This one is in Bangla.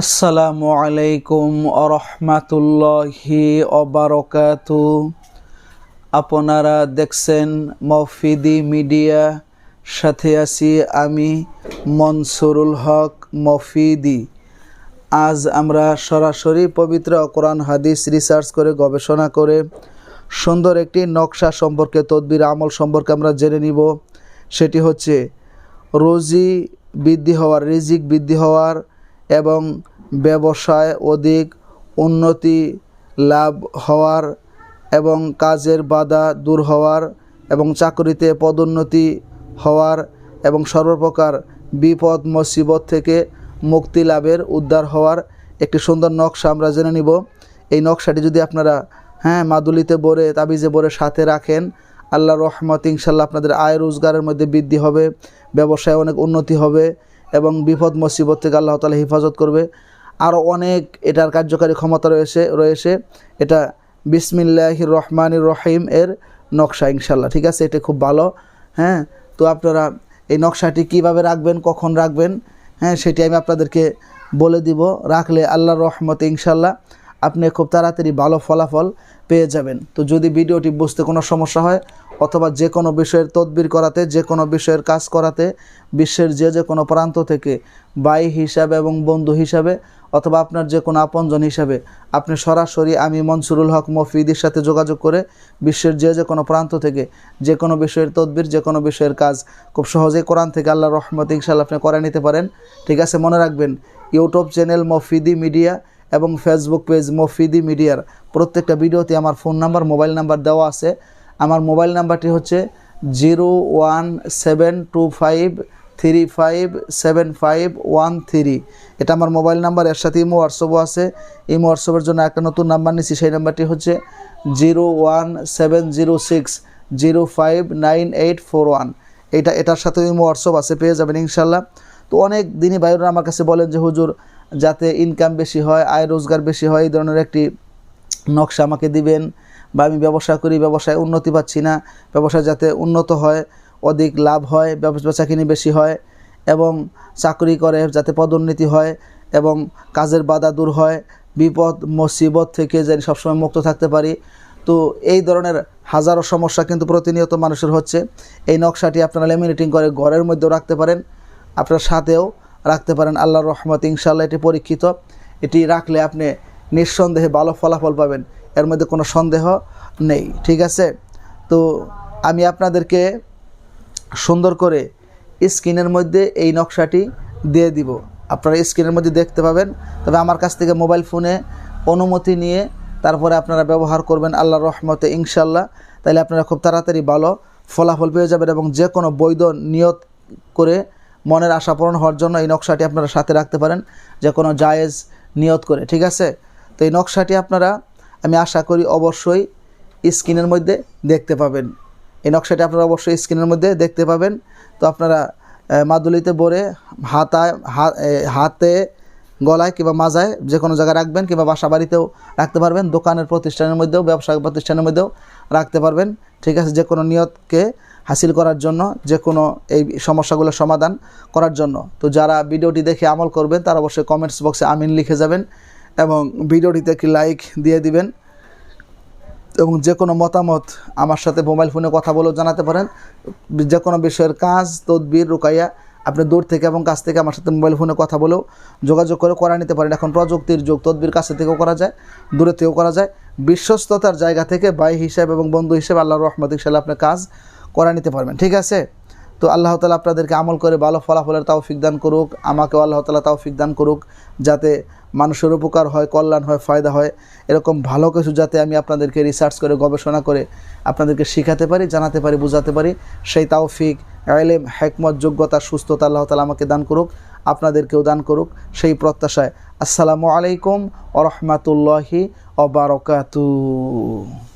আসসালামু আলাইকুম আরহামাতুল্লাহি ওবারাকাতু। আপনারা দেখছেন মফিদি মিডিয়া, সাথে আছি আমি মনসুরুল হক মফিদি। আজ আমরা সরাসরি পবিত্র কোরআন হাদিস রিসার্চ করে গবেষণা করে সুন্দর একটি নকশা সম্পর্কে, তদবির আমল সম্পর্কে আমরা জেনে নিব। সেটি হচ্ছে রুজি বৃদ্ধি হওয়ার, রিজিক বৃদ্ধি হওয়ার এবং ব্যবসায় অধিক উন্নতি লাভ হওয়ার এবং কাজের বাধা দূর হওয়ার এবং চাকরিতে পদোন্নতি হওয়ার এবং সর্বপ্রকার বিপদ মুসিবত থেকে মুক্তি লাভের, উদ্ধার হওয়ার একটি সুন্দর নকশা আমরা জেনে নিব। এই নকশাটি যদি আপনারা মাদুলিতে বরে, তাবিজে বরে সাথে রাখেন, আল্লাহর রহমত ইনশাল্লাহ আপনাদের আয় রোজগারের মধ্যে বৃদ্ধি হবে, ব্যবসায় অনেক উন্নতি হবে এবং বিপদ মুসিবত থেকে আল্লাহ তাআলা হেফাজত করবে। আরও অনেক এটার কার্যকারী ক্ষমতা রয়েছে। এটা বিসমিল্লাহির রহমানির রহিম এর নকশা ইনশাল্লাহ, ঠিক আছে? এটা খুব ভালো। তো আপনারা এই নকশাটি কিভাবে রাখবেন, কখন রাখবেন, সেটি আমি আপনাদেরকে বলে দিব। রাখলে আল্লাহর রহমতে ইনশাল্লাহ আপনি খুব তাড়াতাড়ি ভালো ফলাফল পেয়ে যাবেন। তো যদি ভিডিওটি বুঝতে কোনো সমস্যা হয় অথবা যে কোনো বিষয়ের তদবির করাতে, যে কোনো বিষয়ের কাজ করাতে, বিশ্বের যে কোনো প্রান্ত থেকে ভাই হিসাবে এবং বন্ধু হিসাবে অথবা আপনার যে কোনো আপনজন হিসাবে আপনি সরাসরি আমি মনসুরুল হক মফিদির সাথে যোগাযোগ করে বিশ্বের যে কোনো প্রান্ত থেকে যে কোনো বিষয়ের তদবির, যে কোনো বিষয়ের কাজ খুব সহজেই কোরআন থেকে আল্লাহর রহমতে ইনশাআল্লাহ আপনি করে নিতে পারেন, ঠিক আছে? মনে রাখবেন, ইউটিউব চ্যানেল মফিদি মিডিয়া এবং ফেসবুক পেজ মফিদি মিডিয়ার প্রত্যেকটা ভিডিওতে আমার ফোন নাম্বার, মোবাইল নাম্বার দেওয়া আছে। আমার মোবাইল নাম্বারটি হচ্ছে 01725357513। এটা আমার মোবাইল নাম্বার। এর সাথে ইমো হোয়াটসঅ্যাপও আছে। ইমো হোয়াটসঅ্যাপের জন্য একটা নতুন নাম্বার নিচ্ছি, সেই নাম্বারটি হচ্ছে 01706059841। এটার সাথে ইমো হোয়াটসঅ্যাপ আছে, পেয়ে যাবেন ইনশাল্লাহ। তো অনেক দিনই ভাইরা আমার কাছে বলেন যে হুজুর, যাতে ইনকাম বেশি হয়, আয় রোজগার বেশি হয়, এই ধরনের একটি নকশা আমাকে দিবেন, বা আমি ব্যবসা করি, ব্যবসায় উন্নতি পাচ্ছি না, ব্যবসা যাতে উন্নত হয়, অধিক লাভ হয়, বেচাকিনি বেশি হয় এবং চাকরি করে যাতে পদোন্নতি হয় এবং কাজের বাধা দূর হয়, বিপদ মুসিবত থেকে যেন সবসময় মুক্ত থাকতে পারি। তো এই ধরনের হাজারো সমস্যা কিন্তু প্রতিনিয়ত মানুষের হচ্ছে। এই নকশাটি আপনারা লেমিনেটিং করে ঘরের মধ্যেও রাখতে পারেন, আপনার সাথেও রাখতে পারেন। আল্লাহর রহমত ইনশাআল্লাহ এটি পরীক্ষিত। এটি রাখলে আপনি নিঃসন্দেহে ভালো ফলাফল পাবেন, এর মধ্যে কোনো সন্দেহ নেই, ঠিক আছে? তো আমি আপনাদেরকে সুন্দর করে স্ক্রিনের মধ্যে এই নকশাটি দিয়ে দিব, আপনারা স্ক্রিনের মধ্যে দেখতে পাবেন। তবে আমার কাছ থেকে মোবাইল ফোনে অনুমতি নিয়ে তারপরে আপনারা ব্যবহার করবেন আল্লাহর রহমতে ইনশাআল্লাহ। তাহলে আপনারা খুব তাড়াতাড়ি ভালো ফলাফল পেয়ে যাবেন এবং যে কোনো বৈধ নিয়ত করে মনের আশা পূরণ হওয়ার জন্য এই নকশাটি আপনারা সাথে রাখতে পারেন, যে কোনো জায়েজ নিয়ত করে, ঠিক আছে? তো এই নকশাটি আপনারা, আমি আশা করি, অবশ্যই স্ক্রিনের মধ্যে দেখতে পাবেন। এই নকশাটি আপনারা অবশ্যই স্ক্রিনের মধ্যে দেখতে পাবেন। তো আপনারা মাদুলিতে বরে হাতে, গলায় কিংবা মাজায় যে কোনো জায়গায় রাখবেন, কিংবা বাসা বাড়িতেও রাখতে পারবেন, দোকানের প্রতিষ্ঠানের মধ্যেও, ব্যবসায়িক প্রতিষ্ঠানের মধ্যেও রাখতে পারবেন, ঠিক আছে? যে কোনো নিয়তকে হাসিল করার জন্য, যে কোনো এই সমস্যাগুলোর সমাধান করার জন্য। তো যারা ভিডিওটি দেখে আমল করবেন তারা অবশ্যই কমেন্টস বক্সে আমিন লিখে যাবেন এবং ভিডিওটিতে একটি লাইক দিয়ে দিবেন এবং যে কোনো মতামত আমার সাথে মোবাইল ফোনে কথা বলেও জানাতে পারেন। যে কোনো বিষয়ের কাজ, তদবির, রুকাইয়া আপনি দূর থেকে এবং কাছ থেকে আমার সাথে মোবাইল ফোনে কথা বলেও যোগাযোগ করে নিতে পারেন। এখন প্রযুক্তির যুগ, তদবির কাছে থেকেও করা যায়, দূরে থেকেও করা যায়। বিশ্বস্ততার জায়গা থেকে ভাই হিসাবে এবং বন্ধু হিসেবে আল্লাহর রহমত ইনশাআল্লাহ আপনি কাজ করে নিতে পারবেন, ঠিক আছে? তো আল্লাহ তাআলা আপনাদেরকে আমল করে ভালো ফলাফলের তৌফিক দান করুক, আমাকেও আল্লাহ তাআলা তৌফিক দান করুক, যাতে মানুষের উপকার হয়, কল্যাণ হয়, ফায়দা হয়। এরকম ভালো কিছু যাতে আমি আপনাদেরকে রিসার্চ করে, গবেষণা করে আপনাদেরকে শেখাতে পারি, জানাতে পারি, বোঝাতে পারি, সেই তৌফিক, ইলম, হিকমত, যোগ্যতা, সুস্থতা আল্লাহ তাআলা আমাকে দান করুক, আপনাদেরকেও দান করুক, সেই প্রত্যাশায়। আসসালামু আলাইকুম ওয়া রাহমাতুল্লাহি ওয়া বারাকাতুহু।